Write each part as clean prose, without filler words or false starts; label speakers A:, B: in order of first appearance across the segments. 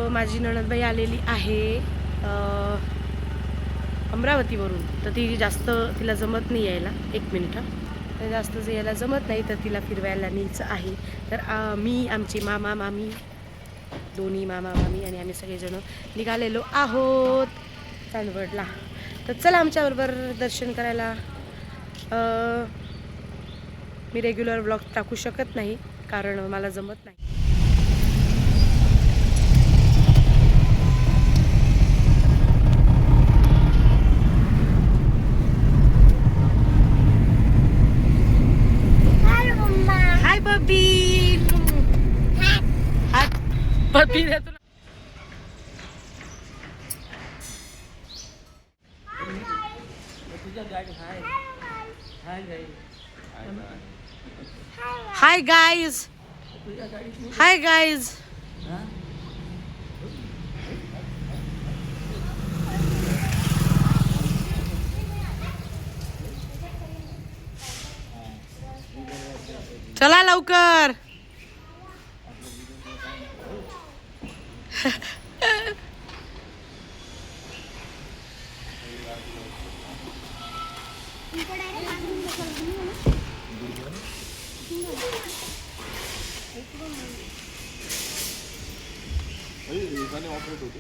A: माझी नणंदबाई आलेली आहे अमरावतीवरून. तर ती जास्त तिला जमत नाही यायला. एक मिनिट, तर जास्त यायला जमत नाही, तर तिला फिरवायला न्यायचं आहे. तर मी, आमचे मामा मामी, दोन्ही मामा मामी आणि आम्ही सगळेजण निघालेलो आहोत चांदवडला. तर चला आमच्याबरोबर दर्शन करायला. मी रेग्युलर व्लॉग टाकू शकत नाही कारण मला जमत नाही. हाय बबी. बबी देतो. Hi guys. Hi guys. चला लवकर. ऑपरेट होते.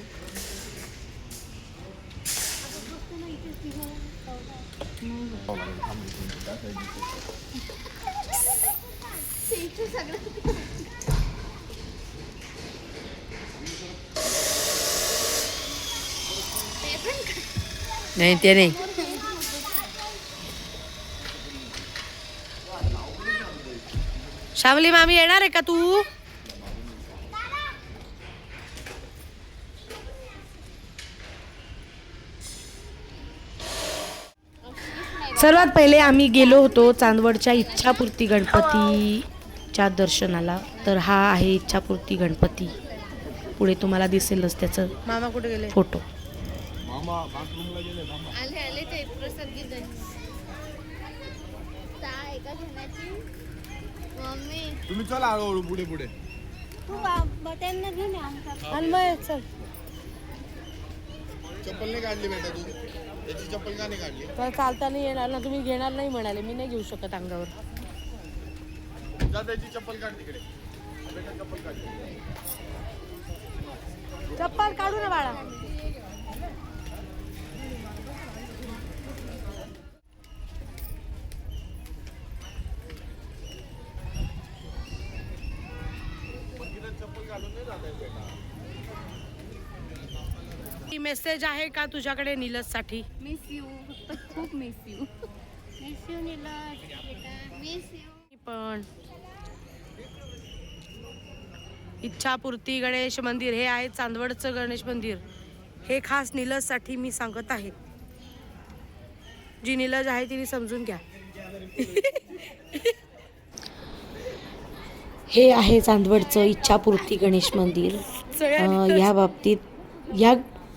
A: नाही ते नाही. श्यामली मामी येणार आहे का तू? सर्वात पहिले आम्ही गेलो होतो चांदवडच्या इच्छापूर्ती गणपतीच्या दर्शनाला. तर हा आहे इच्छापूर्ती गणपती. पुढे तुम्हाला दिसेलच त्याचं मामा कुठे गेले फोटो. मामा बाथरूमला गेले. मामा आले ते प्रसाद घेऊन. काय एका घेण्याची मम्मी तुम्ही चला हळूहळू पुढे पुढे. तू त्यांना घेऊन आमचा अन्मय चल. चप्पल नाही काढली बेटा तू. त्याची चप्पल का नाही काढली? तर चालता नाही येणार ना. तुम्ही घेणार नाही म्हणाले. मी नाही घेऊ शकत अंगावर. जा त्याची चप्पल काढ तिकडे. बेटा चप्पल काढ. चप्पल काढू ना बाळा. मेसेज आहे का तुझ्याकडे नीलज साठी?
B: Miss you. खूप miss you. Miss you Nilaj बेटा. Miss you.
A: पण इच्छापूर्ती गणेश मंदिर हे आहे चांदवडचं गणेश मंदिर. हे खास नीलज साठी मी सांगत आहे. जी नीलज आहे तिने समजून घ्या. हे आहे चांदवडचं इच्छापूर्ती गणेश मंदिर. या बाबतीत, या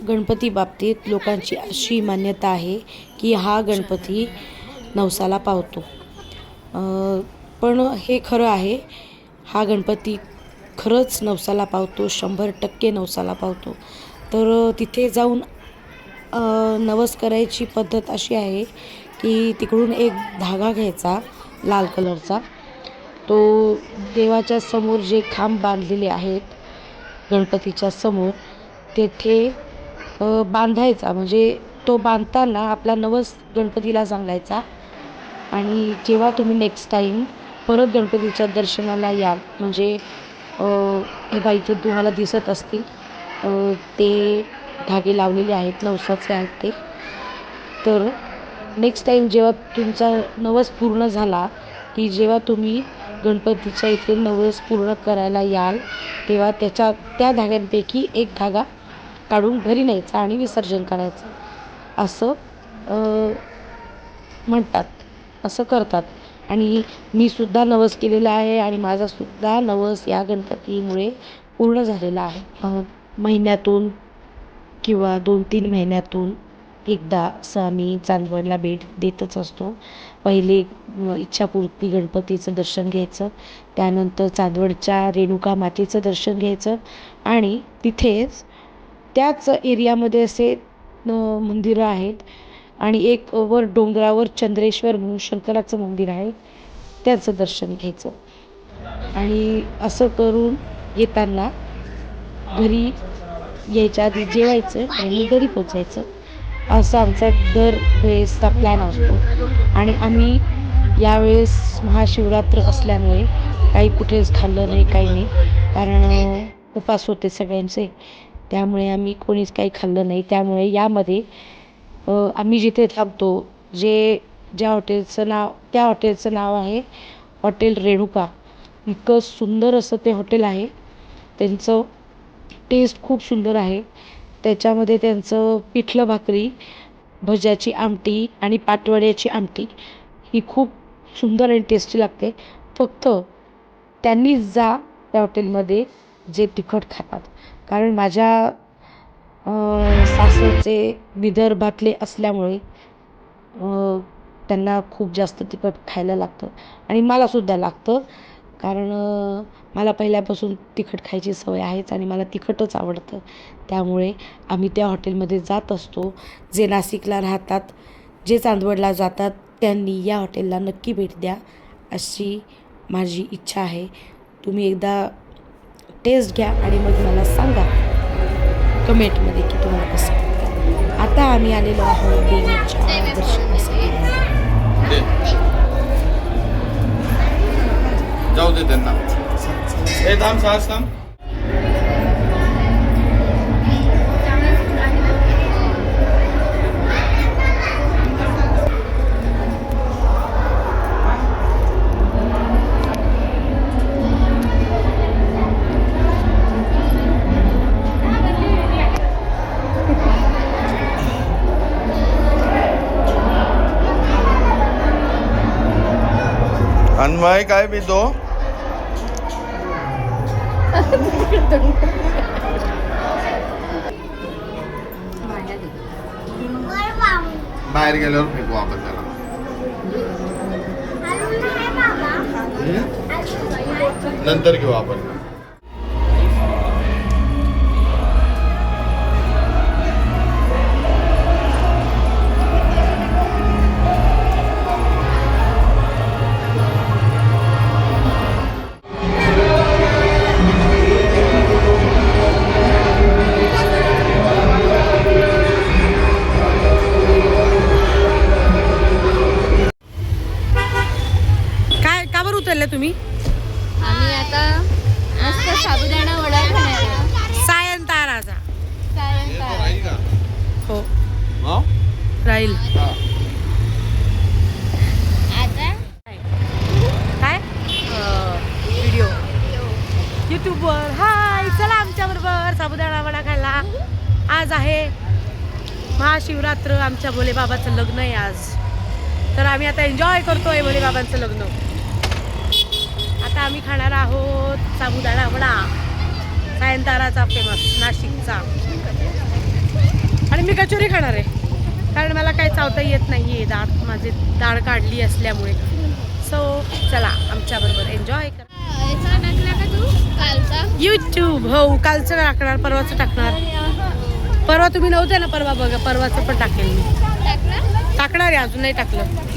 A: गणपती बाबतीत लोकांची अशी मान्यता आहे की हा गणपती नवसाला पावतो. पण हे खरं आहे. हा गणपती खरंच नवसाला पावतो. 100% नवसाला पावतो. तर तिथे जाऊन नवस करायची पद्धत अशी आहे की तिकडून एक धागा घ्यायचा लाल कलरचा. तो देवाच्या समोर जे खांब बांधलेले आहेत गणपतीच्या समोर तेथे बांधायचा. म्हणजे तो बांधताना आपला नवस गणपतीला सांगायचा. आणि जेव्हा तुम्ही नेक्स्ट टाईम परत गणपतीच्या दर्शनाला याल, म्हणजे हे बाई इथं तुम्हाला दिसत असतील ते धागे लावलेले आहेत, नवसाचे आहेत ते. तर नेक्स्ट टाईम जेव्हा तुमचा नवस पूर्ण झाला की जेव्हा तुम्ही गणपतीच्या इथे नवस पूर्ण करायला याल तेव्हा त्या धाग्यांपैकी एक धागा काढून घरी न्यायचा आणि विसर्जन करायचं असं म्हणतात. असं करतात. आणि मी सुद्धा नवस केलेला आहे आणि माझा सुद्धा नवस या गणपतीमुळे पूर्ण झालेला आहे. महिन्यातून किंवा 2-3 महिन्यातून एकदा असं आम्ही चांदवडला भेट देतच असतो. पहिले इच्छापूर्ती गणपतीचं दर्शन घ्यायचं, त्यानंतर चांदवडच्या रेणुका मातेचं दर्शन घ्यायचं आणि तिथेच त्याच एरियामध्ये असे मंदिरं आहेत आणि एक वर डोंगरावर चंद्रेश्वर म्हणून शंकराचं मंदिर आहे, त्याचं दर्शन घ्यायचं आणि असं करून येताना घरी यायच्या आधी जेवायचं आणि घरी पोचायचं. असा आमचा दर वेळेसचा प्लॅन असतो आणि आम्ही यावेळेस महाशिवरात्र असल्यामुळे काही कुठेच खाल्लं नाही, काही नाही, कारण उपास होते सगळ्यांचे, त्यामुळे आम्ही कोणीच काही खाल्लं नाही. त्यामुळे यामध्ये आम्ही जिथे थांबतो, ज्या हॉटेलचं नाव आहे हॉटेल रेणुका. इतकं सुंदर असं ते हॉटेल आहे, त्यांचं टेस्ट खूप सुंदर आहे. त्याच्यामध्ये त्यांचं पिठलं भाकरी, भज्याची आमटी आणि पाटवड्याची आमटी ही खूप सुंदर आणि टेस्टी लागते. फक्त त्यांनीच जा त्या हॉटेलमध्ये जे तिखट खातात, कारण माझ्या सासरचे विदर्भातले असल्यामुळे त्यांना खूप जास्त तिखट खायला लागतं आणि मलासुद्धा लागतं, कारण मला पहिल्यापासून तिखट खायची सवय आहेच आणि मला तिखटच आवडतं. त्यामुळे आम्ही त्या हॉटेलमध्ये जात असतो. जे नाशिकला राहतात, जे चांदवडला जातात, त्यांनी या हॉटेलला नक्की भेट द्या अशी माझी इच्छा आहे. तुम्ही एकदा टेस्ट घ्या आणि मग मला सांगा कमेंटमध्ये की तुम्हाला कसं वाटतं. आता आम्ही आलेलो आहोत देवीच्या दर्शनासाठी.
C: जाऊ दे त्यांना. हे थांब, सास थांब. अन्वय काय पितो? बाहेर गेल्यावर फेकू आपण त्याला. नंतर घेऊ आपण.
A: उतरले तुम्ही?
B: आम्ही आता मस्त साबुदाणा वडा खाणार आहे.
A: सायंताराचा. हो राहील.
B: आता
A: काय व्हिडिओ यूट्यूबवर. हाय, चला आमच्या बरोबर साबुदाणा वडा खायला. आज आहे महाशिवरात्र, आमच्या भोले बाबाचं लग्न आहे आज, तर आम्ही आता एन्जॉय करतोय भोले बाबांचं लग्न. आता आम्ही खाणार आहोत साबुदाणा वडा, सायंताराचा फेमस नाशिकचा, आणि मी कचोरी खाणार आहे कारण मला काही चावता येत नाही आहे, माझी दाढ काढली असल्यामुळे. सो चला आमच्याबरोबर एन्जॉय करा.
B: याचा टाकला का तू कालचा?
A: यूट्यूब. हो, कालचं टाकणार, परवाचं टाकणार. परवा तुम्ही नव्हते ना, परवा बघा, परवाचं पण टाकेल मी. टाकणार आहे, अजून नाही टाकलं.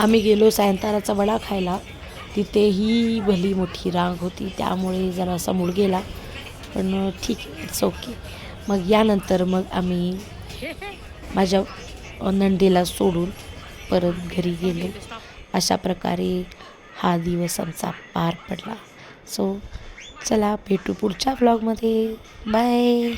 A: आम्ही गेलो सायंताराचा वडा खायला. तिथेही भली मोठी रांग होती, त्यामुळे जरासा मूड गेला, पण ठीक आहे, इट्स ओके. मग यानंतर मग आम्ही माझ्या नंदेला सोडून परत घरी गेलो. अशा प्रकारे हा दिवस आमचा पार पडला. सो चला भेटू पुढच्या व्लॉगमध्ये. बाय.